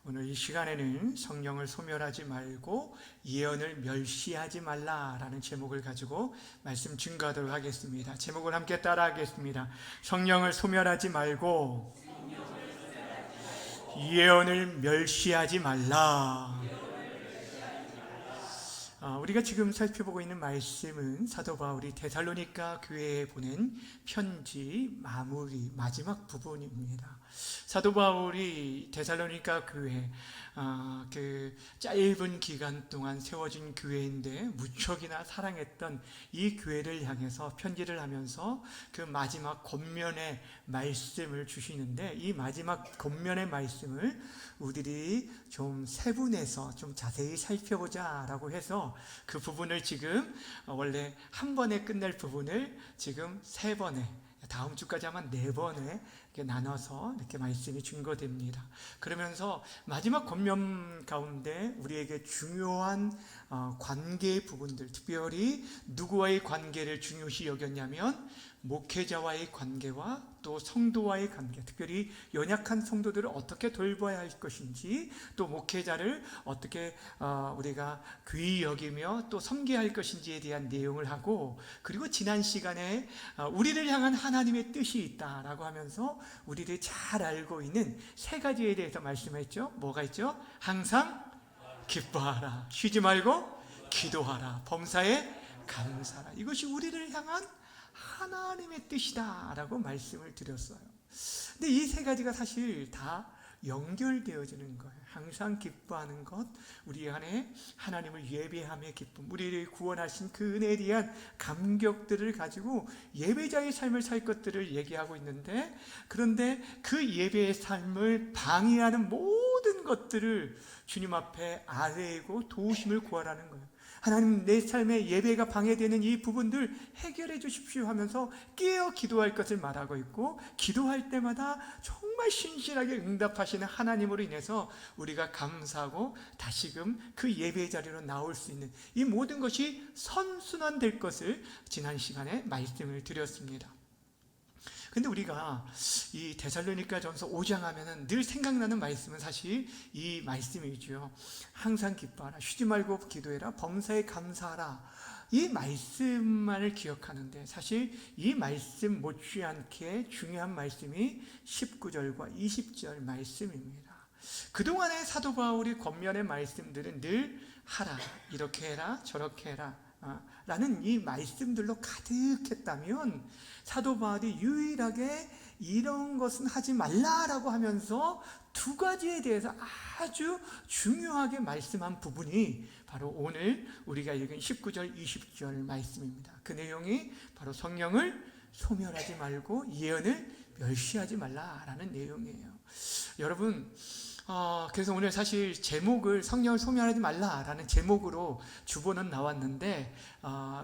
오늘 이 시간에는 성령을 소멸하지 말고 예언을 멸시하지 말라라는 제목을 가지고 말씀 증거하도록 하겠습니다. 제목을 함께 따라하겠습니다. 성령을 소멸하지 말고 예언을 멸시하지 말라. 우리가 지금 살펴보고 있는 말씀은 사도 바울이 데살로니가 교회에 보낸 편지 마지막 부분입니다. 사도 바울이 데살로니가 교회, 그 짧은 기간 동안 세워진 교회인데 무척이나 사랑했던 이 교회를 향해서 편지를 하면서 그 마지막 권면의 말씀을 주시는데, 이 마지막 권면의 말씀을 우리들이 좀 세분해서 좀 자세히 살펴보자 라고 해서 그 부분을 지금 원래 한 번에 끝낼 부분을 지금 세 번에, 다음 주까지 하면 네 번에 이렇게 나눠서 이렇게 말씀이 증거됩니다. 그러면서 마지막 권면 가운데 우리에게 중요한 관계의 부분들, 특별히 누구와의 관계를 중요시 여겼냐면 목회자와의 관계와 또 성도와의 관계, 특별히 연약한 성도들을 어떻게 돌봐야 할 것인지, 또 목회자를 어떻게 우리가 귀히 여기며 또 섬겨야 할 것인지에 대한 내용을 하고, 그리고 지난 시간에 우리를 향한 하나님의 뜻이 있다라고 하면서 우리들이 잘 알고 있는 세 가지에 대해서 말씀했죠. 뭐가 있죠? 항상 기뻐하라, 쉬지 말고 기도하라, 범사에 감사하라. 이것이 우리를 향한 하나님의 뜻이다 라고 말씀을 드렸어요. 근데 이 세 가지가 사실 다 연결되어지는 거예요. 항상 기뻐하는 것, 우리 안에 하나님을 예배함의 기쁨, 우리를 구원하신 그 은혜에 대한 감격들을 가지고 예배자의 삶을 살 것들을 얘기하고 있는데, 그런데 그 예배의 삶을 방해하는 모든 것들을 주님 앞에 아뢰고 도우심을 구하라는 거예요. 하나님, 내 삶의 예배가 방해되는 이 부분들 해결해 주십시오 하면서 깨어 기도할 것을 말하고 있고, 기도할 때마다 정말 신실하게 응답하시는 하나님으로 인해서 우리가 감사하고 다시금 그 예배 자리로 나올 수 있는 이 모든 것이 선순환될 것을 지난 시간에 말씀을 드렸습니다. 근데 우리가 이 데살로니가 전서 5장 하면은 늘 생각나는 말씀은 사실 이 말씀이죠. 항상 기뻐하라, 쉬지 말고 기도해라, 범사에 감사하라. 이 말씀만을 기억하는데 사실 이 말씀 못지않게 중요한 말씀이 19절과 20절 말씀입니다. 그동안의 사도 바울이 권면의 말씀들은 늘 하라, 이렇게 해라, 저렇게 해라 라는 이 말씀들로 가득했다면, 사도 바울이 유일하게 이런 것은 하지 말라라고 하면서 두 가지에 대해서 아주 중요하게 말씀한 부분이 바로 오늘 우리가 읽은 19절 20절 말씀입니다. 그 내용이 바로 성령을 소멸하지 말고 예언을 멸시하지 말라라는 내용이에요. 여러분, 그래서 오늘 사실 제목을 성령을 소멸하지 말라라는 제목으로 주보는 나왔는데,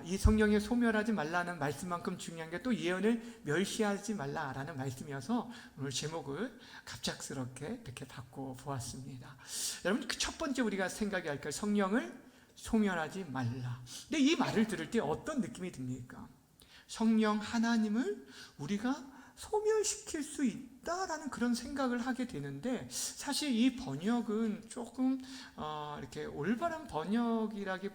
이 성령을 소멸하지 말라는 말씀만큼 중요한 게 또 예언을 멸시하지 말라라는 말씀이어서 오늘 제목을 갑작스럽게 이렇게 바꿔 보았습니다. 여러분, 첫 번째 우리가 생각해야 할 게 성령을 소멸하지 말라. 근데 이 말을 들을 때 어떤 느낌이 듭니까? 성령 하나님을 우리가 소멸시킬 수 있다라는 그런 생각을 하게 되는데, 사실 이 번역은 조금 이렇게 올바른 번역이라기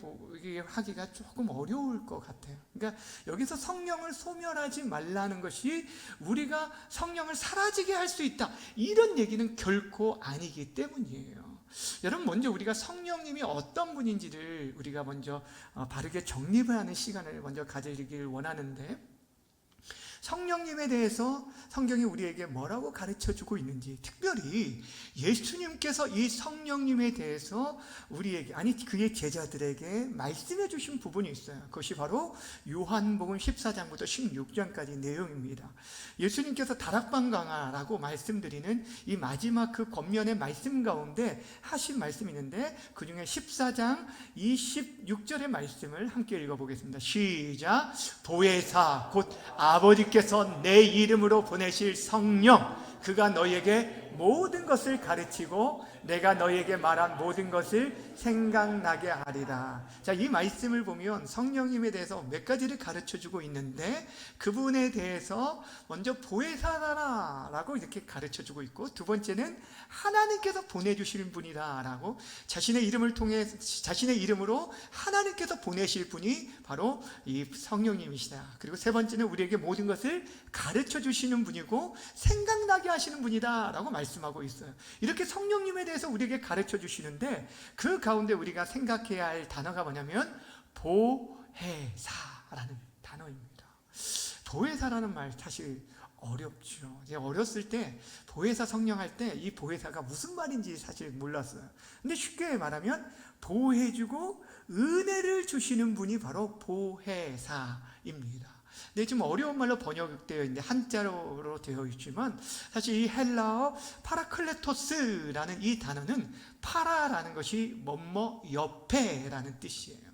하기가 조금 어려울 것 같아요. 그러니까 여기서 성령을 소멸하지 말라는 것이 우리가 성령을 사라지게 할 수 있다, 이런 얘기는 결코 아니기 때문이에요. 여러분, 먼저 우리가 성령님이 어떤 분인지를 우리가 먼저 바르게 정립을 하는 시간을 먼저 가지길 원하는데, 성령님에 대해서 성경이 우리에게 뭐라고 가르쳐주고 있는지, 특별히 예수님께서 이 성령님에 대해서 우리에게, 아니 그의 제자들에게 말씀해 주신 부분이 있어요. 그것이 바로 요한복음 14장부터 16장까지 내용입니다. 예수님께서 다락방 강화라고 말씀드리는 이 마지막 그 권면의 말씀 가운데 하신 말씀이 있는데, 그 중에 14장 26절의 말씀을 함께 읽어보겠습니다. 시작. 보혜사 곧 아버지께서 내 이름으로 보내실 성령, 그가 너희에게 모든 것을 가르치고 내가 너희에게 말한 모든 것을 생각나게 하리라. 자, 이 말씀을 보면 성령님에 대해서 몇 가지를 가르쳐주고 있는데, 그분에 대해서 먼저 보혜사라고 이렇게 가르쳐주고 있고, 두 번째는 하나님께서 보내주시는 분이다라고, 자신의 이름을 통해, 자신의 이름으로 하나님께서 보내실 분이 바로 이 성령님이시다. 그리고 세 번째는 우리에게 모든 것을 가르쳐 주시는 분이고 생각나게 하시는 분이다 라고 말씀하고 있어요. 이렇게 성령님에 대해서 우리에게 가르쳐 주시는데, 그 가운데 우리가 생각해야 할 단어가 뭐냐면 보혜사라는 단어입니다. 보혜사라는 말 사실 어렵죠. 제가 어렸을 때 보혜사 성령할 때 이 보혜사가 무슨 말인지 사실 몰랐어요. 근데 쉽게 말하면 보호해주고 은혜를 주시는 분이 바로 보혜사입니다. 근데 좀 어려운 말로 번역되어 있는데 한자로 되어 있지만, 사실 이 헬라어 파라클레토스라는 이 단어는 파라라는 것이 뭐뭐 옆에라는 뜻이에요.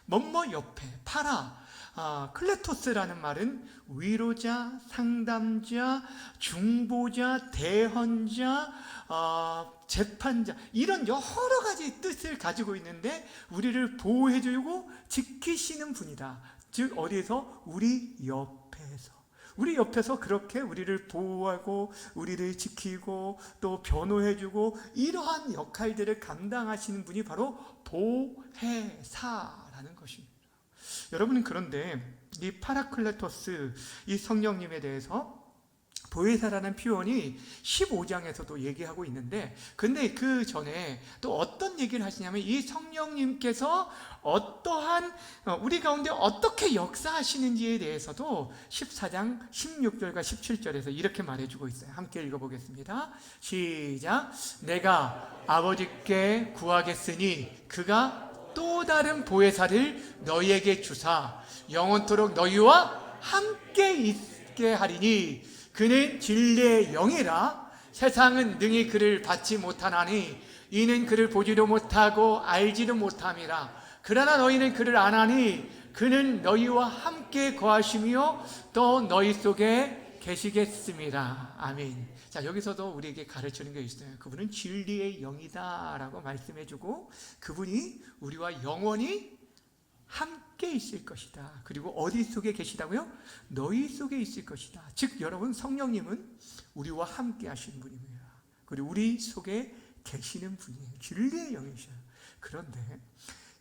뭐뭐 옆에, 파라. 클레토스라는 말은 위로자, 상담자, 중보자, 대헌자, 재판자, 이런 여러 가지 뜻을 가지고 있는데 우리를 보호해주고 지키시는 분이다. 즉 어디에서? 우리 옆에서 그렇게 우리를 보호하고 우리를 지키고 또 변호해주고 이러한 역할들을 감당하시는 분이 바로 보혜사라는 것입니다. 여러분은 그런데 이 파라클레토스, 이 성령님에 대해서 보혜사라는 표현이 15장에서도 얘기하고 있는데, 근데 그 전에 또 어떤 얘기를 하시냐면, 이 성령님께서 어떠한 우리 가운데 어떻게 역사하시는지에 대해서도 14장 16절과 17절에서 이렇게 말해주고 있어요. 함께 읽어보겠습니다. 시작. 내가 아버지께 구하겠으니 그가 또 다른 보혜사를 너희에게 주사 영원토록 너희와 함께 있게 하리니 그는 진리의 영이라. 세상은 능히 그를 받지 못하나니 이는 그를 보지도 못하고 알지도 못함이라. 그러나 너희는 그를 아나니 그는 너희와 함께 거하시며 또 너희 속에 계시겠습니다. 아멘. 자, 여기서도 우리에게 가르치는 게 있어요. 그분은 진리의 영이다 라고 말씀해주고, 그분이 우리와 영원히 함께 있을 것이다. 그리고 어디 속에 계시다고요? 너희 속에 있을 것이다. 즉 여러분, 성령님은 우리와 함께 하시는 분입니다. 그리고 우리 속에 계시는 분이에요. 진리의 영이셔요. 그런데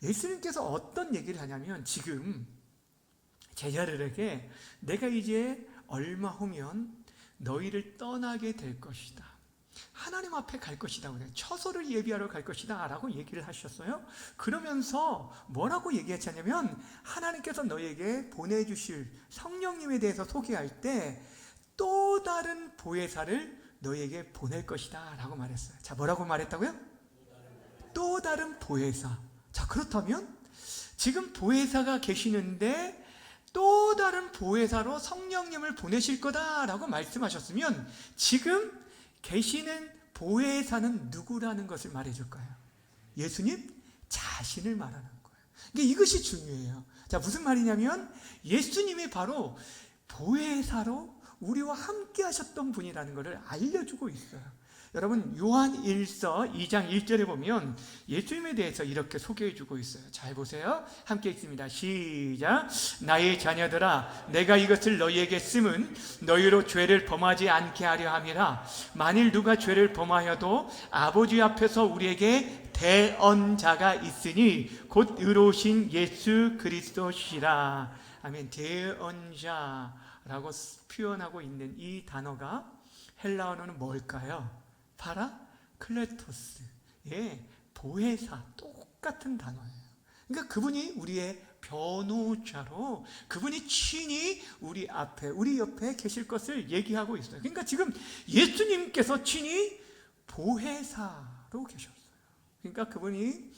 예수님께서 어떤 얘기를 하냐면, 지금 제자들에게 내가 이제 얼마 후면 너희를 떠나게 될 것이다, 하나님 앞에 갈 것이다, 처소를 예비하러 갈 것이다 라고 얘기를 하셨어요. 그러면서 뭐라고 얘기했냐면, 하나님께서 너희에게 보내주실 성령님에 대해서 소개할 때 또 다른 보혜사를 너희에게 보낼 것이다 라고 말했어요. 자, 뭐라고 말했다고요? 또 다른 보혜사. 자, 그렇다면 지금 보혜사가 계시는데 또 다른 보혜사로 성령님을 보내실 거다라고 말씀하셨으면, 지금 계시는 보혜사는 누구라는 것을 말해줄까요? 예수님 자신을 말하는 거예요. 근데 이것이 중요해요. 자, 무슨 말이냐면 예수님이 바로 보혜사로 우리와 함께 하셨던 분이라는 것을 알려주고 있어요. 여러분, 요한 1서 2장 1절에 보면 예수님에 대해서 이렇게 소개해주고 있어요. 잘 보세요. 함께 읽습니다. 시작. 나의 자녀들아, 내가 이것을 너희에게 쓰면 너희로 죄를 범하지 않게 하려 함이라. 만일 누가 죄를 범하여도 아버지 앞에서 우리에게 대언자가 있으니 곧 의로우신 예수 그리스도시라. 아멘. 대언자라고 표현하고 있는 이 단어가 헬라어는 뭘까요? 파라클레토스, 예, 보혜사, 똑같은 단어예요. 그러니까 그분이 우리의 변호자로, 그분이 친히 우리 앞에, 우리 옆에 계실 것을 얘기하고 있어요. 그러니까 지금 예수님께서 친히 보혜사로 계셨어요. 그러니까 그분이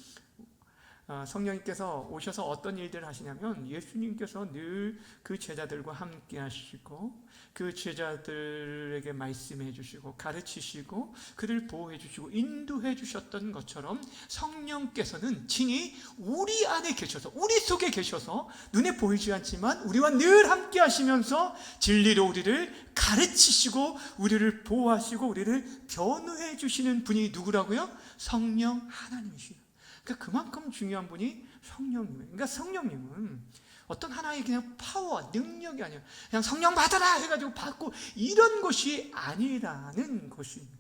성령님께서 오셔서 어떤 일들을 하시냐면, 예수님께서 늘 그 제자들과 함께 하시고 그 제자들에게 말씀해 주시고 가르치시고 그를 보호해 주시고 인도해 주셨던 것처럼, 성령께서는 친히 우리 안에 계셔서, 우리 속에 계셔서 눈에 보이지 않지만 우리와 늘 함께 하시면서 진리로 우리를 가르치시고 우리를 보호하시고 우리를 변호해 주시는 분이 누구라고요? 성령 하나님이시요. 그러니까 그만큼 중요한 분이 성령님이에요. 그러니까 성령님은 어떤 하나의 그냥 파워, 능력이 아니에요. 그냥 성령 받아라 해가지고 받고 이런 것이 아니라는 것입니다.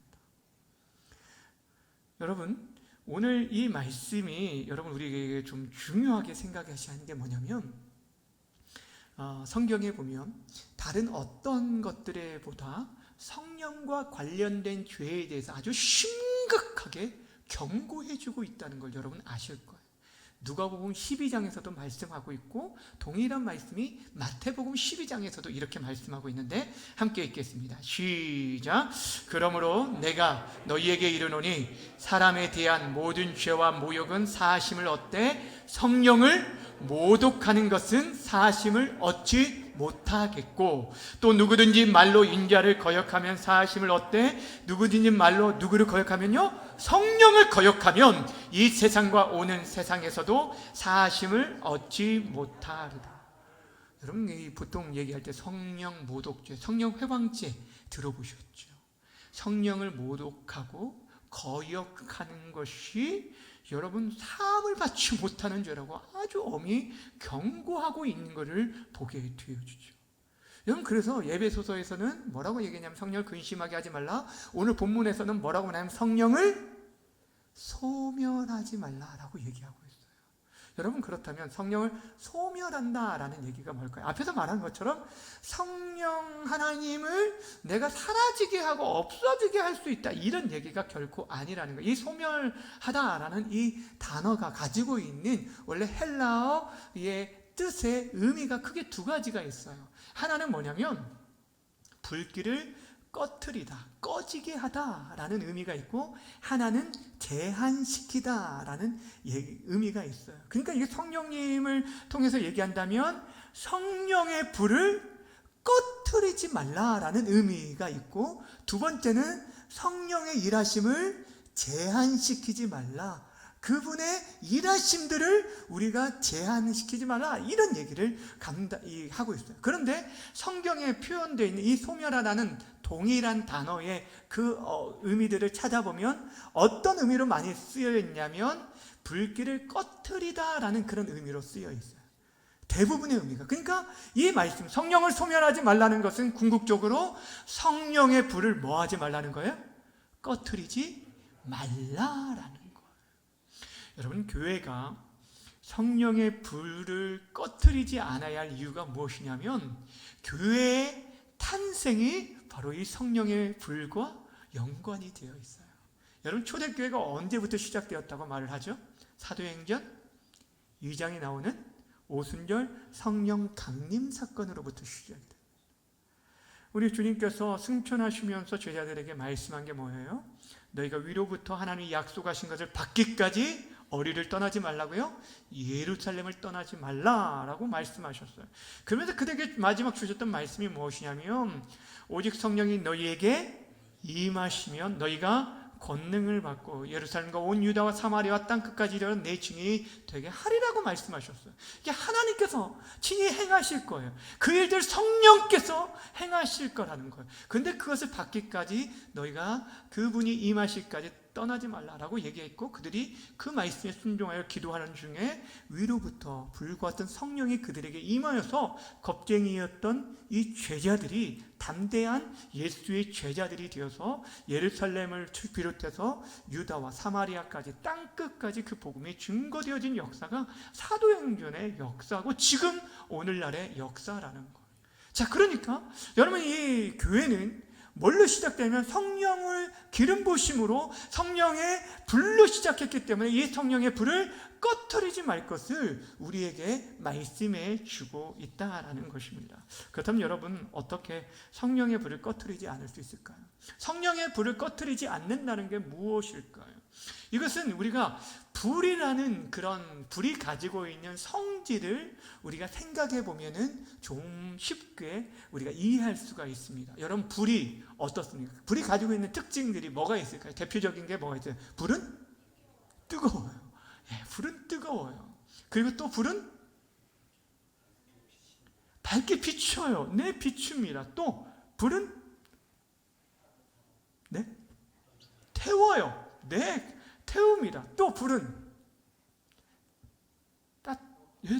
여러분, 오늘 이 말씀이 여러분 우리에게 좀 중요하게 생각하셔야 하는 게 뭐냐면, 성경에 보면 다른 어떤 것들에 보다 성령과 관련된 죄에 대해서 아주 심각하게 경고해주고 있다는 걸 여러분 아실 거예요. 누가복음 12장에서도 말씀하고 있고 동일한 말씀이 마태복음 12장에서도 이렇게 말씀하고 있는데 함께 읽겠습니다. 시작. 그러므로 내가 너희에게 이르노니 사람에 대한 모든 죄와 모욕은 사하심을 얻되 성령을 모독하는 것은 사하심을 얻지 못하겠고, 또 누구든지 말로 인자를 거역하면 사하심을 얻되 누구든지 말로 누구를 거역하면요 성령을 거역하면 이 세상과 오는 세상에서도 사하심을 얻지 못하리다. 여러분, 보통 얘기할 때 성령 모독죄, 성령 회방죄 들어보셨죠? 성령을 모독하고 거역하는 것이 여러분 사함을 받지 못하는 죄라고 아주 엄히 경고하고 있는 것을 보게 되어주죠. 여러분, 그래서 예배소서에서는 뭐라고 얘기하냐면 성령을 근심하게 하지 말라. 오늘 본문에서는 뭐라고 하냐면 성령을 소멸하지 말라라고 얘기하고 있어요. 여러분, 그렇다면 성령을 소멸한다라는 얘기가 뭘까요? 앞에서 말한 것처럼 성령 하나님을 내가 사라지게 하고 없어지게 할 수 있다, 이런 얘기가 결코 아니라는 거예요. 이 소멸하다라는 이 단어가 가지고 있는 원래 헬라어의 뜻의 의미가 크게 두 가지가 있어요. 하나는 뭐냐면 불길을 꺼트리다, 꺼지게 하다라는 의미가 있고, 하나는 제한시키다라는 의미가 있어요. 그러니까 이게 성령님을 통해서 얘기한다면 성령의 불을 꺼트리지 말라라는 의미가 있고, 두 번째는 성령의 일하심을 제한시키지 말라, 그분의 일하심들을 우리가 제한시키지 말라, 이런 얘기를 하고 있어요. 그런데 성경에 표현되어 있는 이 소멸하다는 동일한 단어의 그 의미들을 찾아보면 어떤 의미로 많이 쓰여 있냐면 불길을 꺼트리다라는 그런 의미로 쓰여 있어요. 대부분의 의미가. 그러니까 이 말씀, 성령을 소멸하지 말라는 것은 궁극적으로 성령의 불을 뭐 하지 말라는 거예요? 꺼트리지 말라라는 거예요. 여러분, 교회가 성령의 불을 꺼트리지 않아야 할 이유가 무엇이냐면 교회의 탄생이 바로 이 성령의 불과 연관이 되어 있어요. 여러분, 초대교회가 언제부터 시작되었다고 말을 하죠? 사도행전 2장에 나오는 오순절 성령 강림 사건으로부터 시작이 돼요. 우리 주님께서 승천하시면서 제자들에게 말씀한 게 뭐예요? 너희가 위로부터 하나님이 약속하신 것을 받기까지 어리를 떠나지 말라고요? 예루살렘을 떠나지 말라라고 말씀하셨어요. 그러면서 그들에게 마지막 주셨던 말씀이 무엇이냐면 오직 성령이 너희에게 임하시면 너희가 권능을 받고 예루살렘과 온 유다와 사마리아와 땅끝까지 이르러 내 증인이 되게 하리라고 말씀하셨어요. 이게 하나님께서 친히 행하실 거예요. 그 일들 성령께서 행하실 거라는 거예요. 근데 그것을 받기까지 너희가 그분이 임하실까지 떠나지 말라라고 얘기했고, 그들이 그 말씀에 순종하여 기도하는 중에 위로부터 불과 같은 성령이 그들에게 임하여서 겁쟁이였던 이 제자들이 담대한 예수의 제자들이 되어서 예루살렘을 비롯해서 유다와 사마리아까지 땅끝까지 그 복음이 증거되어진 역사가 사도행전의 역사고 지금 오늘날의 역사라는 거예요. 자, 그러니까 여러분, 이 교회는 뭘로 시작되면 성령을 기름 부으심으로 성령의 불로 시작했기 때문에 이 성령의 불을 꺼트리지 말 것을 우리에게 말씀해 주고 있다라는 것입니다. 그렇다면 여러분, 어떻게 성령의 불을 꺼트리지 않을 수 있을까요? 성령의 불을 꺼트리지 않는다는 게 무엇일까요? 이것은 우리가 불이라는 그런 불이 가지고 있는 성질을 우리가 생각해 보면은 좀 쉽게 우리가 이해할 수가 있습니다. 여러분, 불이 어떻습니까? 불이 가지고 있는 특징들이 뭐가 있을까요? 대표적인 게 뭐가 있어요? 불은 뜨거워요. 예, 불은 뜨거워요. 그리고 또 불은 밝게 비춰요. 네, 비춥니다. 또 불은 네? 태워요. 네, 태웁니다. 또 불은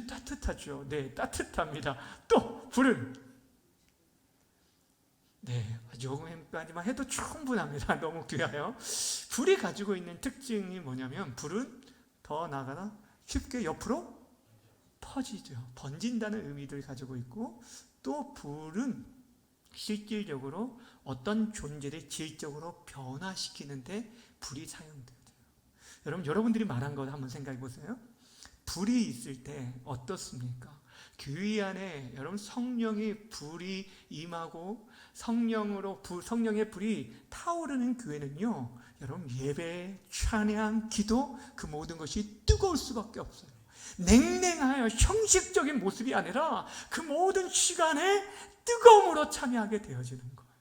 따뜻하죠. 네, 따뜻합니다. 또 불은 네, 조금까지만 해도 충분합니다. 너무 귀해요. 불이 가지고 있는 특징이 뭐냐면 불은 더 나아가 쉽게 옆으로 퍼지죠. 번진다는 의미를 가지고 있고, 또 불은 실질적으로 어떤 존재를 질적으로 변화시키는데 불이 사용돼요. 여러분들이 말한 거 한번 생각해 보세요. 불이 있을 때 어떻습니까? 교회 안에 여러분 성령의 불이 임하고 성령의 불이 타오르는 교회는요, 여러분 예배, 찬양, 기도 그 모든 것이 뜨거울 수밖에 없어요. 냉랭하여 형식적인 모습이 아니라 그 모든 시간에 뜨거움으로 참여하게 되어지는 거예요.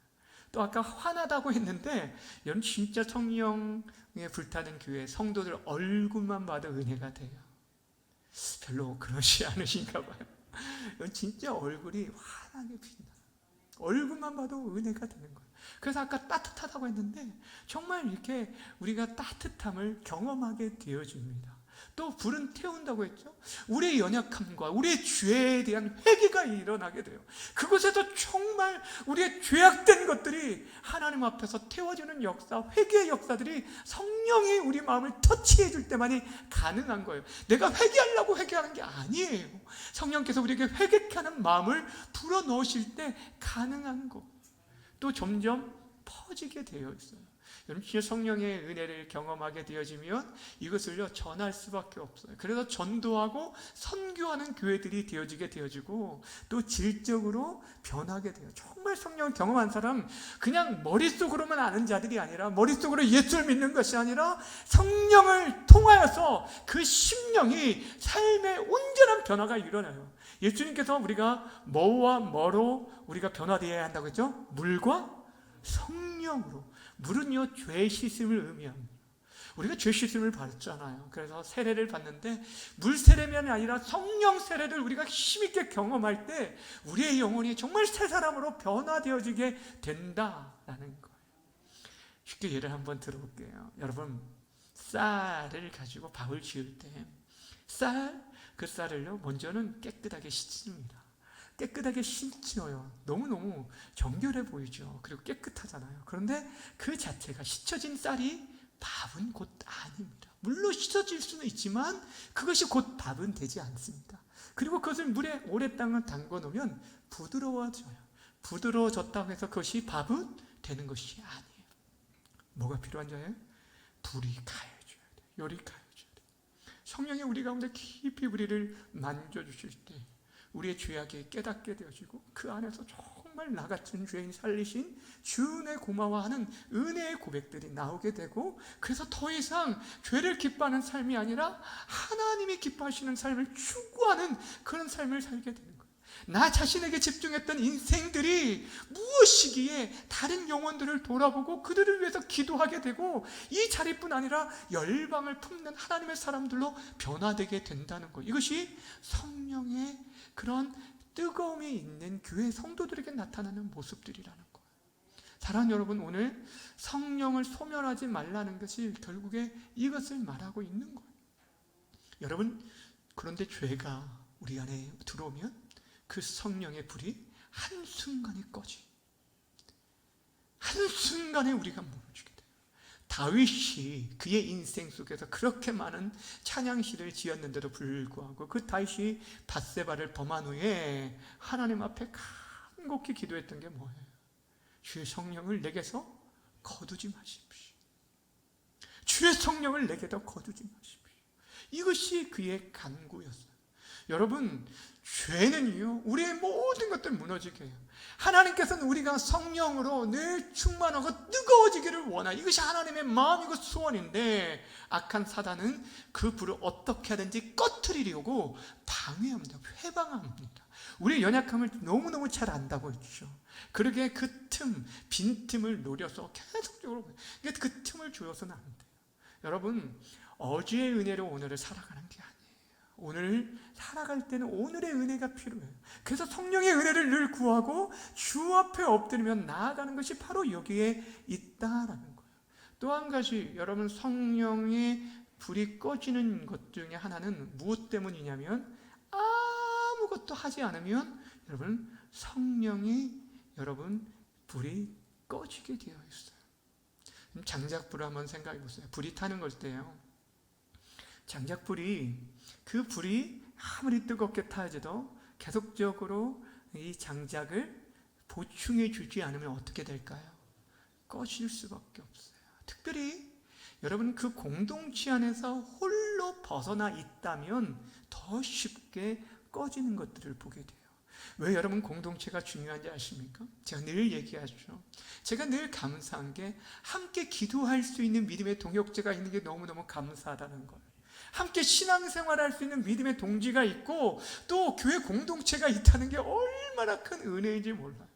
또 아까 화나다고 했는데, 여러분 진짜 성령에 불타는 교회 성도들 얼굴만 봐도 은혜가 돼요. 별로 그러지 않으신가 봐요. 진짜 얼굴이 환하게 빛나. 얼굴만 봐도 은혜가 되는 거예요. 그래서 아까 따뜻하다고 했는데 정말 이렇게 우리가 따뜻함을 경험하게 되어집니다. 또 불은 태운다고 했죠. 우리의 연약함과 우리의 죄에 대한 회개가 일어나게 돼요. 그곳에서 정말 우리의 죄악된 것들이 하나님 앞에서 태워지는 역사, 회개의 역사들이 성령이 우리 마음을 터치해 줄 때만이 가능한 거예요. 내가 회개하려고 회개하는 게 아니에요. 성령께서 우리에게 회개케 하는 마음을 불어넣으실 때 가능한 거. 또 점점 퍼지게 되어 있어요. 여러분, 성령의 은혜를 경험하게 되어지면 이것을요 전할 수밖에 없어요. 그래서 전도하고 선교하는 교회들이 되어지고 또 질적으로 변하게 돼요. 정말 성령을 경험한 사람, 그냥 머릿속으로만 아는 자들이 아니라, 머릿속으로 예수를 믿는 것이 아니라 성령을 통하여서 그 심령이 삶의 온전한 변화가 일어나요. 예수님께서 우리가 뭐와 뭐로 우리가 변화되어야 한다고 했죠? 물과 성령으로. 물은요 죄 씻음을 의미합니다. 우리가 죄 씻음을 받잖아요. 그래서 세례를 받는데 물 세례만이 아니라 성령 세례를 우리가 힘있게 경험할 때 우리의 영혼이 정말 새 사람으로 변화되어지게 된다라는 거예요. 쉽게 예를 한번 들어볼게요. 여러분, 쌀을 가지고 밥을 지을 때 그 쌀을요 먼저는 깨끗하게 씻습니다. 깨끗하게 씻어요. 너무너무 정결해 보이죠. 그리고 깨끗하잖아요. 그런데 그 자체가 씻어진 쌀이 밥은 곧 아닙니다. 물로 씻어질 수는 있지만 그것이 곧 밥은 되지 않습니다. 그리고 그것을 물에 오래 담궈 놓으면 부드러워져요. 부드러워졌다고 해서 그것이 밥은 되는 것이 아니에요. 뭐가 필요한 자예요? 불이 가해져야 돼요. 열이 가해져야 돼요. 성령이 우리 가운데 깊이 우리를 만져주실 때 우리의 죄악이 깨닫게 되어지고 그 안에서 정말 나 같은 죄인 살리신 주은혜 고마워하는 은혜의 고백들이 나오게 되고, 그래서 더 이상 죄를 기뻐하는 삶이 아니라 하나님이 기뻐하시는 삶을 추구하는 그런 삶을 살게 되는 거예요. 나 자신에게 집중했던 인생들이 무엇이기에 다른 영혼들을 돌아보고 그들을 위해서 기도하게 되고, 이 자리뿐 아니라 열방을 품는 하나님의 사람들로 변화되게 된다는 거예요. 이것이 성령의 그런 뜨거움이 있는 교회 성도들에게 나타나는 모습들이라는 거예요. 사랑하는 여러분, 오늘 성령을 소멸하지 말라는 것이 결국에 이것을 말하고 있는 거예요. 여러분, 그런데 죄가 우리 안에 들어오면 그 성령의 불이 한순간에 꺼지, 한순간에 우리가 무너지게 돼요. 다윗이 그의 인생 속에서 그렇게 많은 찬양시를 지었는데도 불구하고 그 다윗이 밧세바를 범한 후에 하나님 앞에 간곡히 기도했던 게 뭐예요? 주의 성령을 내게서 거두지 마십시오. 주의 성령을 내게서 거두지 마십시오. 이것이 그의 간구였어요. 여러분, 죄는요 우리의 모든 것들 무너지게 해요. 하나님께서는 우리가 성령으로 늘 충만하고 뜨거워지기를 원하요. 이것이 하나님의 마음이고 소원인데, 악한 사단은 그 불을 어떻게 하든지 꺼트리려고 방해합니다. 회방합니다. 우리의 연약함을 너무너무 잘 안다고 했죠. 그러게 그 빈틈을 노려서 계속적으로 그 틈을 주어서는 안 돼요. 여러분, 어제의 은혜로 오늘을 살아가는 게 아니에요. 오늘 살아갈 때는 오늘의 은혜가 필요해요. 그래서 성령의 은혜를 늘 구하고 주 앞에 엎드리면 나아가는 것이 바로 여기에 있다라는 거예요. 또 한 가지, 여러분, 성령의 불이 꺼지는 것 중에 하나는 무엇 때문이냐면, 아무것도 하지 않으면 여러분 성령이 여러분 불이 꺼지게 되어 있어요. 장작불을 한번 생각해 보세요. 불이 타는 걸 때요, 장작불이, 그 불이 아무리 뜨겁게 타져도 계속적으로 이 장작을 보충해 주지 않으면 어떻게 될까요? 꺼질 수밖에 없어요. 특별히 여러분 그 공동체 안에서 홀로 벗어나 있다면 더 쉽게 꺼지는 것들을 보게 돼요. 왜 여러분 공동체가 중요한지 아십니까? 제가 늘 얘기하죠. 제가 늘 감사한 게 함께 기도할 수 있는 믿음의 동역자가 있는 게 너무너무 감사하다는 거예요. 함께 신앙생활할 수 있는 믿음의 동지가 있고 또 교회 공동체가 있다는 게 얼마나 큰 은혜인지 몰라요.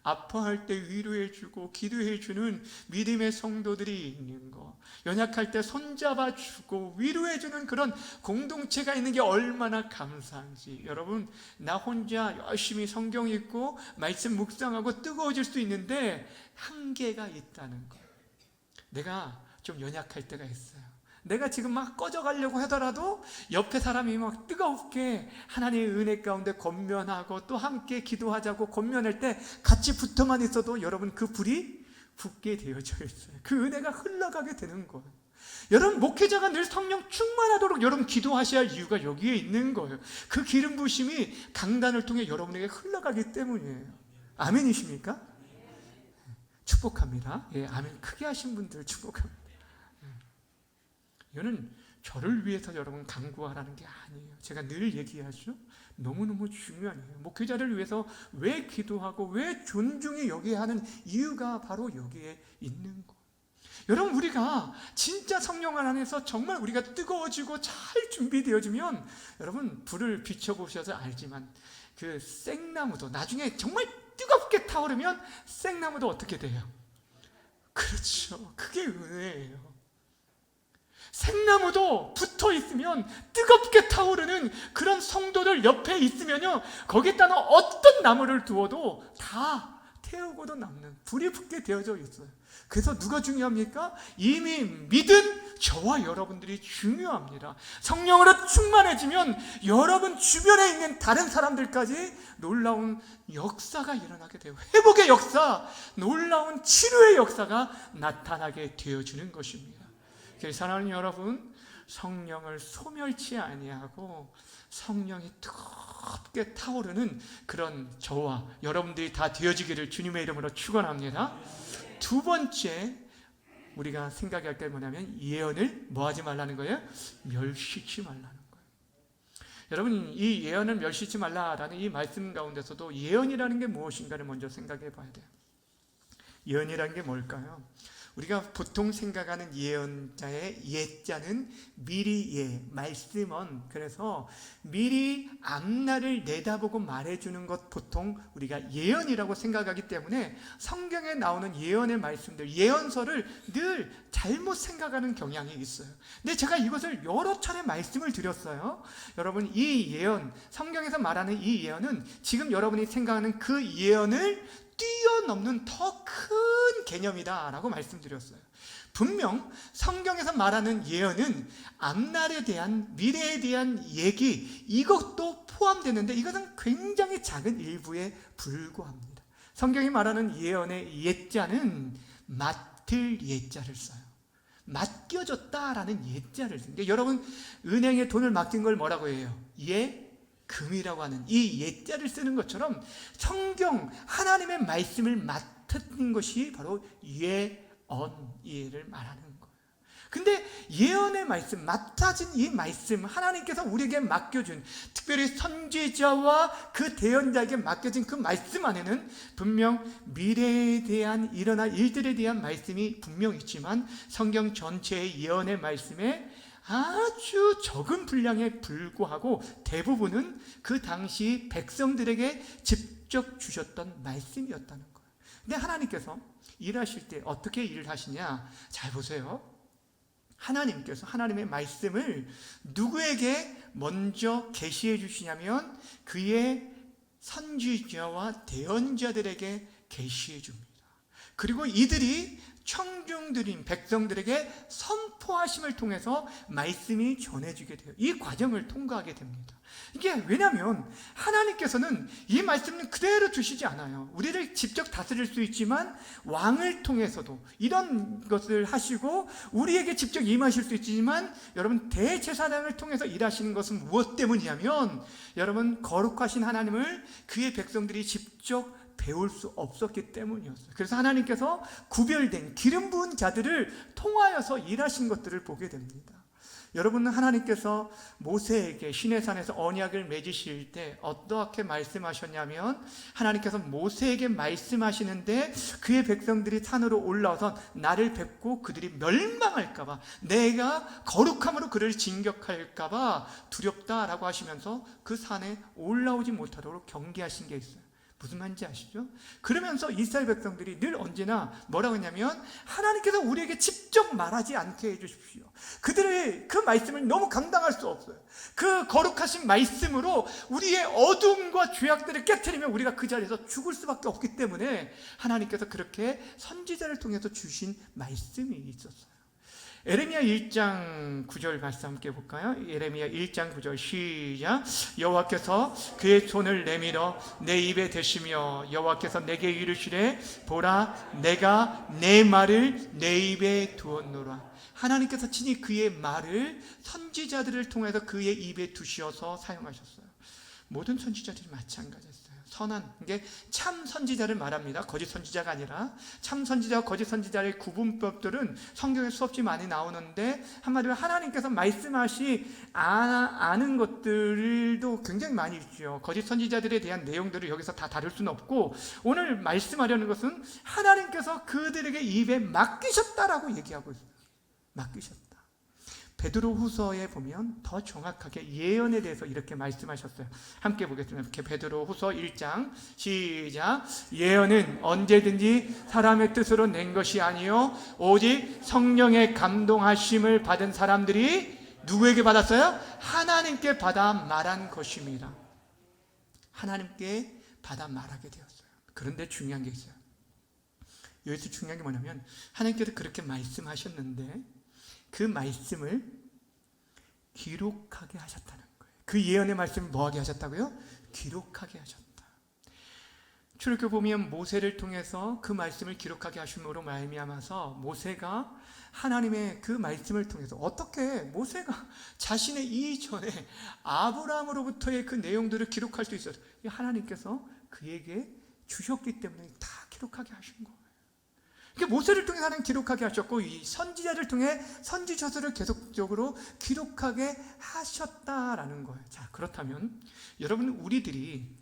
아파할 때 위로해주고 기도해주는 믿음의 성도들이 있는 거, 연약할 때 손잡아주고 위로해주는 그런 공동체가 있는 게 얼마나 감사한지. 여러분, 나 혼자 열심히 성경 읽고 말씀 묵상하고 뜨거워질 수 있는데 한계가 있다는 거. 내가 좀 연약할 때가 있어요. 내가 지금 막 꺼져가려고 하더라도 옆에 사람이 막 뜨겁게 하나님의 은혜 가운데 권면하고 또 함께 기도하자고 권면할 때 같이 붙어만 있어도 여러분 그 불이 붙게 되어져 있어요. 그 은혜가 흘러가게 되는 거예요. 여러분, 목회자가 늘 성령 충만하도록 여러분 기도하셔야 할 이유가 여기에 있는 거예요. 그 기름 부심이 강단을 통해 여러분에게 흘러가기 때문이에요. 아멘이십니까? 축복합니다. 예, 아멘 크게 하신 분들 축복합니다. 이거는 저를 위해서 여러분 간구하라는 게 아니에요. 제가 늘 얘기하죠. 너무너무 중요한 일이에요. 목회자를 위해서 왜 기도하고 왜 존중이 여기에 하는 이유가 바로 여기에 있는 거예요. 여러분, 우리가 진짜 성령 안에서 정말 우리가 뜨거워지고 잘 준비되어지면, 여러분 불을 비춰보셔서 알지만 그 생나무도 나중에 정말 뜨겁게 타오르면 생나무도 어떻게 돼요? 그렇죠. 그게 은혜예요. 생나무도 붙어 있으면 뜨겁게 타오르는 그런 성도들 옆에 있으면요, 거기에다가 어떤 나무를 두어도 다 태우고도 남는 불이 붙게 되어져 있어요. 그래서 누가 중요합니까? 이미 믿은 저와 여러분들이 중요합니다. 성령으로 충만해지면 여러분 주변에 있는 다른 사람들까지 놀라운 역사가 일어나게 돼요. 회복의 역사, 놀라운 치료의 역사가 나타나게 되어주는 것입니다. 사랑하는 여러분, 성령을 소멸치 아니하고 성령이 뜨겁게 타오르는 그런 저와 여러분들이 다 되어지기를 주님의 이름으로 축원합니다. 두 번째 우리가 생각할 게 뭐냐면, 예언을 뭐하지 말라는 거예요? 멸시치 말라는 거예요. 여러분, 이 예언을 멸시치 말라라는 이 말씀 가운데서도 예언이라는 게 무엇인가를 먼저 생각해 봐야 돼요. 예언이라는 게 뭘까요? 우리가 보통 생각하는 예언자의 예자는 미리예, 말씀은, 그래서 미리 앞날을 내다보고 말해주는 것 보통 우리가 예언이라고 생각하기 때문에 성경에 나오는 예언의 말씀들, 예언서를 늘 잘못 생각하는 경향이 있어요. 근데 제가 이것을 여러 차례 말씀을 드렸어요. 여러분, 이 예언, 성경에서 말하는 이 예언은 지금 여러분이 생각하는 그 예언을 뛰어넘는 더 큰 개념이다라고 말씀드렸어요. 분명 성경에서 말하는 예언은 앞날에 대한, 미래에 대한 얘기, 이것도 포함되는데 이것은 굉장히 작은 일부에 불과합니다. 성경이 말하는 예언의 예자는 맡을 예자를 써요. 맡겨졌다라는 예자를 써요. 그러니까 여러분, 은행에 돈을 맡긴 걸 뭐라고 해요? 금이라고 하는 이 예자를 쓰는 것처럼 성경, 하나님의 말씀을 맡은 것이 바로 예언이를 말하는 거예요. 근데 예언의 말씀, 맡아진 이 말씀, 하나님께서 우리에게 맡겨준, 특별히 선지자와 그 대언자에게 맡겨진 그 말씀 안에는 분명 미래에 대한, 일어날 일들에 대한 말씀이 분명 있지만 성경 전체의 예언의 말씀에 아주 적은 분량에 불과하고 대부분은 그 당시 백성들에게 직접 주셨던 말씀이었다는 거예요. 근데 하나님께서 일하실 때 어떻게 일을 하시냐? 잘 보세요. 하나님께서 하나님의 말씀을 누구에게 먼저 계시해 주시냐면 그의 선지자와 대언자들에게 계시해 줍니다. 그리고 이들이 청중들인 백성들에게 선포하심을 통해서 말씀이 전해지게 돼요. 이 과정을 통과하게 됩니다. 이게 왜냐하면 하나님께서는 이 말씀을 그대로 주시지 않아요. 우리를 직접 다스릴 수 있지만 왕을 통해서도 이런 것을 하시고 우리에게 직접 임하실 수 있지만 여러분 대제사장을 통해서 일하시는 것은 무엇 때문이냐면 여러분 거룩하신 하나님을 그의 백성들이 직접 배울 수 없었기 때문이었어요. 그래서 하나님께서 구별된 기름 부은 자들을 통하여서 일하신 것들을 보게 됩니다. 여러분은 하나님께서 모세에게 시내산에서 언약을 맺으실 때 어떻게 말씀하셨냐면 하나님께서 모세에게 말씀하시는데 그의 백성들이 산으로 올라와서 나를 뵙고 그들이 멸망할까봐 내가 거룩함으로 그를 진격할까봐 두렵다라고 하시면서 그 산에 올라오지 못하도록 경계하신 게 있어요. 무슨 말인지 아시죠? 그러면서 이스라엘 백성들이 늘 언제나 뭐라고 했냐면 하나님께서 우리에게 직접 말하지 않게 해주십시오. 그들의 그 말씀을 너무 감당할 수 없어요. 그 거룩하신 말씀으로 우리의 어둠과 죄악들을 깨트리면 우리가 그 자리에서 죽을 수밖에 없기 때문에 하나님께서 그렇게 선지자를 통해서 주신 말씀이 있었어요. 에레미야 1장 9절 말씀 함께 볼까요? 에레미야 1장 9절 시작. 여호와께서 그의 손을 내밀어 내 입에 대시며 여호와께서 내게 이르시되 보라 내가 내 말을 내 입에 두었노라. 하나님께서 친히 그의 말을 선지자들을 통해서 그의 입에 두셔서 사용하셨어요. 모든 선지자들이 마찬가지였어요. 선한 게 참 선지자를 말합니다. 거짓 선지자가 아니라 참 선지자와 거짓 선지자의 구분법들은 성경에 수없이 많이 나오는데 한마디로 하나님께서 말씀하시 아는 것들도 굉장히 많이 있죠. 거짓 선지자들에 대한 내용들을 여기서 다 다룰 수는 없고 오늘 말씀하려는 것은 하나님께서 그들에게 입에 맡기셨다라고 얘기하고 있어요. 맡기셨다. 베드로 후서에 보면 더 정확하게 예언에 대해서 이렇게 말씀하셨어요. 함께 보겠습니다. 베드로 후서 1장 시작. 예언은 언제든지 사람의 뜻으로 낸 것이 아니요 오직 성령의 감동하심을 받은 사람들이 누구에게 받았어요? 하나님께 받아 말한 것입니다. 하나님께 받아 말하게 되었어요. 그런데 중요한 게 있어요. 여기서 중요한 게 뭐냐면 하나님께서 그렇게 말씀하셨는데 그 말씀을 기록하게 하셨다는 거예요. 그 예언의 말씀을 뭐하게 하셨다고요? 기록하게 하셨다. 출애굽 보면 모세를 통해서 그 말씀을 기록하게 하심으로 말미암아서 모세가 하나님의 그 말씀을 통해서 어떻게 모세가 자신의 이전에 아브라함으로부터의 그 내용들을 기록할 수 있었어요. 하나님께서 그에게 주셨기 때문에 다 기록하게 하신 거예요. 모세를 통해 하나님 기록하게 하셨고 이 선지자를 통해 선지서들을 계속적으로 기록하게 하셨다라는 거예요. 자, 그렇다면 여러분 우리들이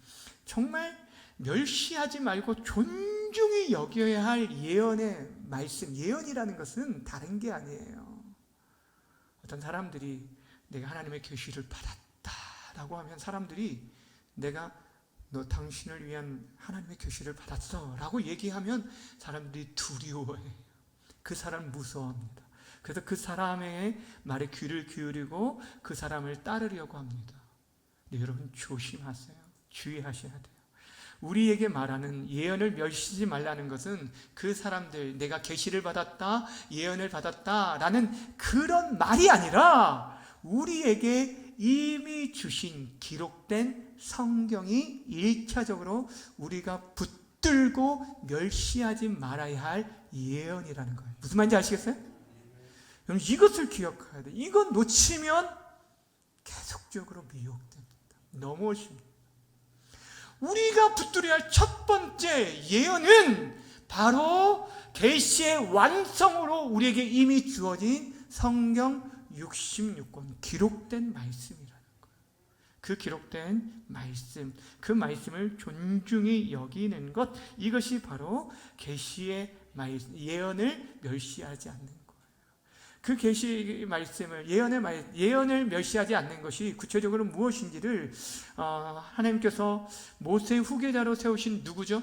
정말 멸시하지 말고 존중히 여겨야 할 예언의 말씀, 예언이라는 것은 다른 게 아니에요. 어떤 사람들이 내가 하나님의 계시를 받았다라고 하면 사람들이 내가 너 당신을 위한 하나님의 계시를 받았어 라고 얘기하면 사람들이 두려워해요. 그 사람 무서워합니다. 그래서 그 사람의 말에 귀를 기울이고 그 사람을 따르려고 합니다. 근데 여러분 조심하세요. 주의하셔야 돼요. 우리에게 말하는 예언을 멸시하지 말라는 것은 그 사람들 내가 계시를 받았다, 예언을 받았다 라는 그런 말이 아니라 우리에게 이미 주신 기록된 성경이 1차적으로 우리가 붙들고 멸시하지 말아야 할 예언이라는 거예요. 무슨 말인지 아시겠어요? 그럼 이것을 기억해야 돼요. 이건 놓치면 계속적으로 미혹됩니다. 너무 쉽습니다. 우리가 붙들어야 할 첫 번째 예언은 바로 계시의 완성으로 우리에게 이미 주어진 성경 66권 기록된 말씀이라는 거예요. 그 기록된 말씀, 그 말씀을 존중히 여기는 것, 이것이 바로 계시의 예언을 멸시하지 않는 거예요. 그 계시 말씀을 예언을 멸시하지 않는 것이 구체적으로 무엇인지를 하나님께서 모세 후계자로 세우신 누구죠?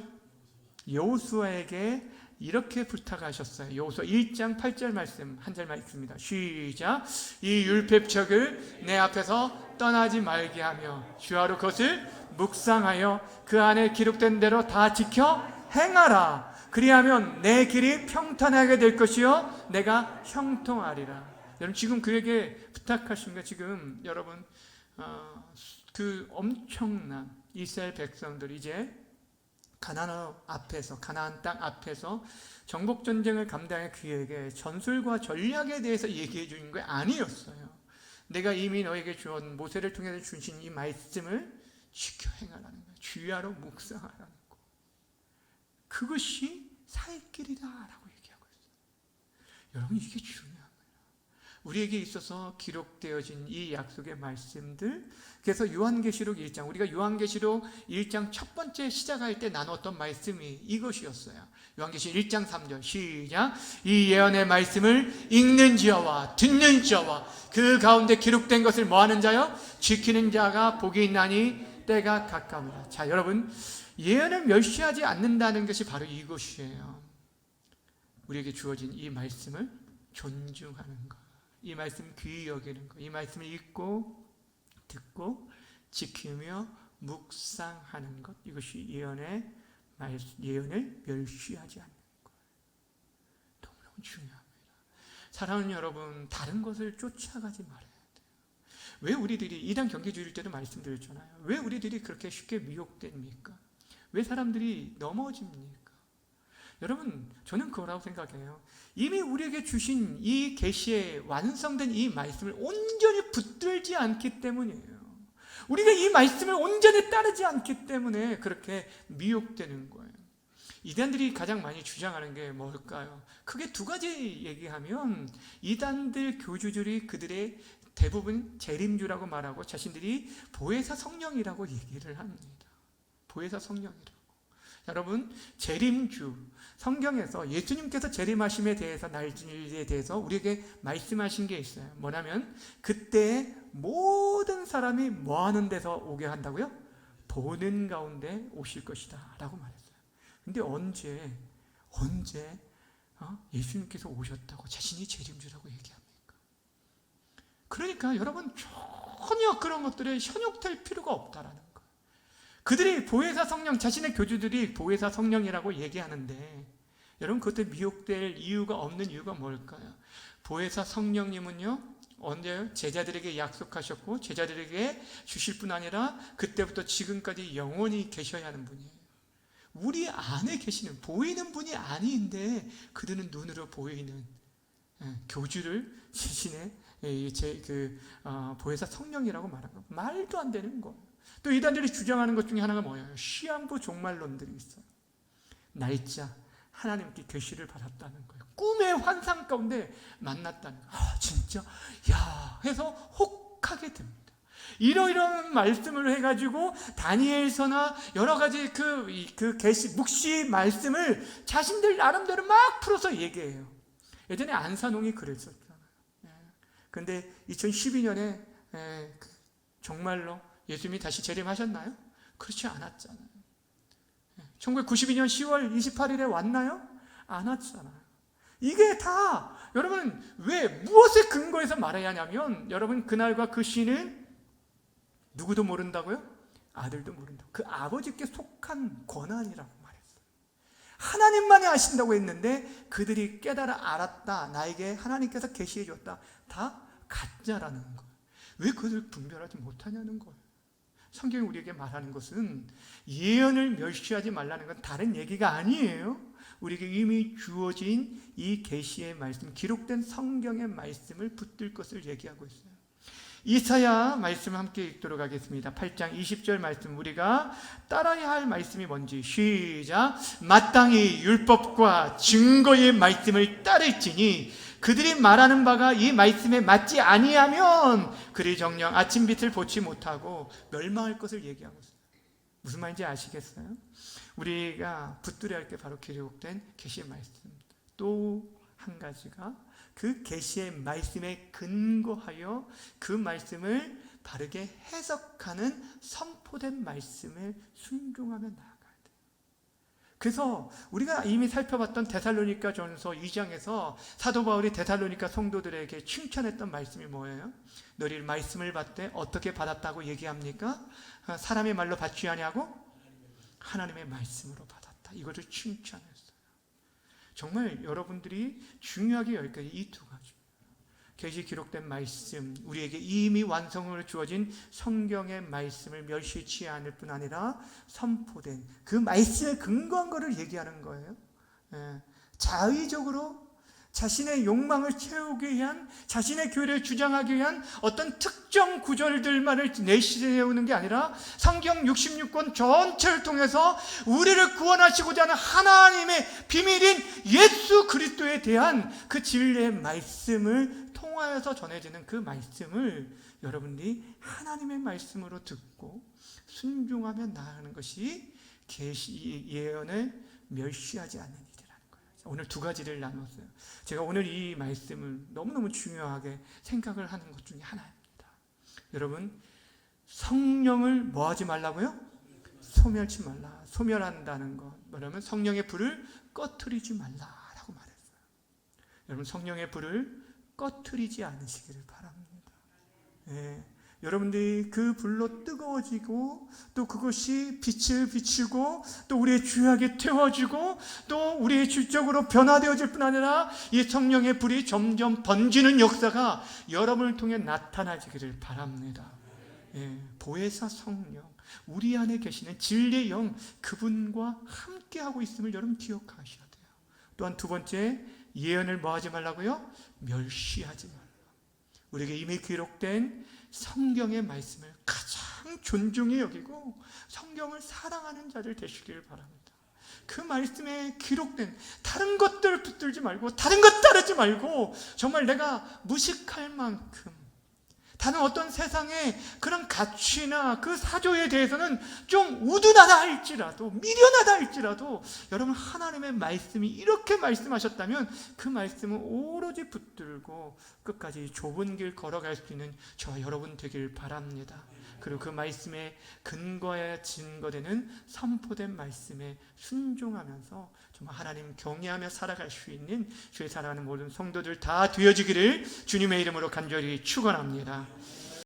여호수아에게 이렇게 부탁하셨어요. 여호수아 1장 8절 말씀 한 절만 읽습니다. 시작. 이 율법책을 내 앞에서 떠나지 말게 하며 주야로 그것을 묵상하여 그 안에 기록된 대로 다 지켜 행하라. 그리하면 내 길이 평탄하게 될 것이요 내가 형통하리라. 여러분 지금 그에게 부탁하신 거 지금 여러분 그 엄청난 이스라엘 백성들 이제 가나안 땅 앞에서 정복 전쟁을 감당해 그에게 전술과 전략에 대해서 얘기해 주는 게 아니었어요. 내가 이미 너에게 주었 모세를 통해서 주신 이 말씀을 지켜 행하라는 거예요. 주야로 묵상하라는 거. 그것이 살 길이다라고 얘기하고 있어요. 여러분 이게 중요합니다. 우리에게 있어서 기록되어진 이 약속의 말씀들, 그래서 요한계시록 1장, 우리가 요한계시록 1장 첫 번째 시작할 때 나눴던 말씀이 이것이었어요. 요한계시록 1장 3절 시작. 이 예언의 말씀을 읽는 자와 듣는 자와 그 가운데 기록된 것을 뭐하는 자요? 지키는 자가 복이 있나니 때가 가까우라. 자, 여러분 예언을 멸시하지 않는다는 것이 바로 이것이에요. 우리에게 주어진 이 말씀을 존중하는 것, 이 말씀 귀히 여기는 것, 이 말씀을 읽고 듣고 지키며 묵상하는 것, 이것이 예언을 멸시하지 않는 것. 너무너무 중요합니다. 사랑하는 여러분, 다른 것을 쫓아가지 말아야 돼요. 왜 우리들이 이단 경계주의일 때도 말씀드렸잖아요. 왜 우리들이 그렇게 쉽게 미혹됩니까? 왜 사람들이 넘어집니까? 여러분, 저는 그거라고 생각해요. 이미 우리에게 주신 이 계시에 완성된 이 말씀을 온전히 붙들지 않기 때문이에요. 우리가 이 말씀을 온전히 따르지 않기 때문에 그렇게 미혹되는 거예요. 이단들이 가장 많이 주장하는 게 뭘까요? 크게 두 가지 얘기하면, 이단들 교주들이 그들의 대부분 재림주라고 말하고 자신들이 보혜사 성령이라고 얘기를 합니다. 보혜사 성령이라고. 여러분, 재림주, 성경에서 예수님께서 재림하심에 대해서, 날짜에 대해서 우리에게 말씀하신 게 있어요. 뭐냐면 그때 모든 사람이 뭐 하는 데서 오게 한다고요? 보는 가운데 오실 것이다 라고 말했어요. 근데 언제 예수님께서 오셨다고 자신이 재림주라고 얘기합니까? 그러니까 여러분, 전혀 그런 것들에 현혹될 필요가 없다라는 거예요. 그들이 보혜사 성령, 자신의 교주들이 보혜사 성령이라고 얘기하는데, 여러분 그것도 미혹될 이유가 없는 이유가 뭘까요? 보혜사 성령님은요, 언제요? 제자들에게 약속하셨고 제자들에게 주실 뿐 아니라 그때부터 지금까지 영원히 계셔야 하는 분이에요. 우리 안에 계시는, 보이는 분이 아닌데 그들은 눈으로 보이는 교주를 자신의 보혜사 성령이라고 말하는 거, 말도 안 되는 거예요. 또 이단들이 주장하는 것 중에 하나가 뭐예요? 시한부 종말론들이 있어요. 날짜, 하나님께 계시를 받았다는 거예요. 꿈의 환상 가운데 만났다는 거예요. 진짜? 야, 해서 혹하게 됩니다. 이러이러한 말씀을 해가지고 다니엘서나 여러 가지 그 계시, 묵시 말씀을 자신들 나름대로 막 풀어서 얘기해요. 예전에 안산홍이 그랬었잖아요. 근데 2012년에 정말로 예수님이 다시 재림하셨나요? 그렇지 않았잖아요. 1992년 10월 28일에 왔나요? 안 왔잖아요. 이게 다 여러분 왜 무엇에 근거해서 말해야 하냐면, 여러분 그날과 그 시는 누구도 모른다고요? 아들도 모른다고. 그 아버지께 속한 권한이라고 말했어요. 하나님만이 아신다고 했는데 그들이 깨달아 알았다, 나에게 하나님께서 계시해 줬다, 다 가짜라는 거예요. 왜 그들 분별하지 못하냐는 거예요. 성경이 우리에게 말하는 것은 예언을 멸시하지 말라는 건 다른 얘기가 아니에요. 우리에게 이미 주어진 이 계시의 말씀, 기록된 성경의 말씀을 붙들 것을 얘기하고 있어요. 이사야 말씀 함께 읽도록 하겠습니다. 8장 20절 말씀, 우리가 따라야 할 말씀이 뭔지 시작. 마땅히 율법과 증거의 말씀을 따를지니 그들이 말하는 바가 이 말씀에 맞지 아니하면 그리 정녕 아침빛을 보지 못하고 멸망할 것을 얘기하고 있어요. 무슨 말인지 아시겠어요? 우리가 붙들어야 할 게 바로 기록된 계시의 말씀입니다. 또 한 가지가 그 계시의 말씀에 근거하여 그 말씀을 바르게 해석하는 선포된 말씀을 순종하며 나아가야 돼요. 그래서 우리가 이미 살펴봤던 데살로니가 전서 2장에서 사도 바울이 데살로니가 성도들에게 칭찬했던 말씀이 뭐예요? 너희 말씀을 받되 어떻게 받았다고 얘기합니까? 사람의 말로 받지 아니하고 하나님의 말씀으로 받았다. 이거를 칭찬했어요. 정말 여러분들이 중요하게 여기까지 이 두 가지, 계시 기록된 말씀, 우리에게 이미 완성으로 주어진 성경의 말씀을 멸시치 않을 뿐 아니라 선포된 그 말씀에 근거한 것을 얘기하는 거예요. 자의적으로 자신의 욕망을 채우기 위한, 자신의 교회를 주장하기 위한 어떤 특정 구절들만을 내세우는 게 아니라 성경 66권 전체를 통해서 우리를 구원하시고자 하는 하나님의 비밀인 예수 그리스도에 대한 그 진리의 말씀을 통하여서 전해지는 그 말씀을 여러분들이 하나님의 말씀으로 듣고 순종하며 나아가는 것이 계시 예언을 멸시하지 않는 일이라는 거예요. 오늘 두 가지를 나눴어요. 제가 오늘 이 말씀을 너무너무 중요하게 생각을 하는 것 중에 하나입니다. 여러분, 성령을 뭐 하지 말라고요? 소멸치 말라. 소멸한다는 것, 뭐냐면 성령의 불을 꺼트리지 말라라고 말했어요. 여러분, 성령의 불을 꺼트리지 않으시기를 바랍니다. 여러분들이 그 불로 뜨거워지고 또 그것이 빛을 비추고 또 우리의 죄악에 태워지고 또 우리의 질적으로 변화되어질 뿐 아니라 이 성령의 불이 점점 번지는 역사가 여러분을 통해 나타나지기를 바랍니다. 보혜사 성령, 우리 안에 계시는 진리의 영, 그분과 함께하고 있음을 여러분 기억하셔야 돼요. 또한 두 번째, 예언을 뭐 하지 말라고요? 멸시하지 말라. 우리에게 이미 기록된 성경의 말씀을 가장 존중히 여기고 성경을 사랑하는 자들 되시길 바랍니다. 그 말씀에 기록된 다른 것들 붙들지 말고 다른 것 따르지 말고 정말 내가 무식할 만큼 다른 어떤 세상의 그런 가치나 그 사조에 대해서는 좀 우둔하다 할지라도, 미련하다 할지라도 여러분 하나님의 말씀이 이렇게 말씀하셨다면 그 말씀을 오로지 붙들고 끝까지 좁은 길 걸어갈 수 있는 저와 여러분 되길 바랍니다. 그리고 그 말씀에 근거에 증거되는 선포된 말씀에 순종하면서 정말 하나님 경외하며 살아갈 수 있는 주의 사랑하는 모든 성도들 다 되어지기를 주님의 이름으로 간절히 축원합니다.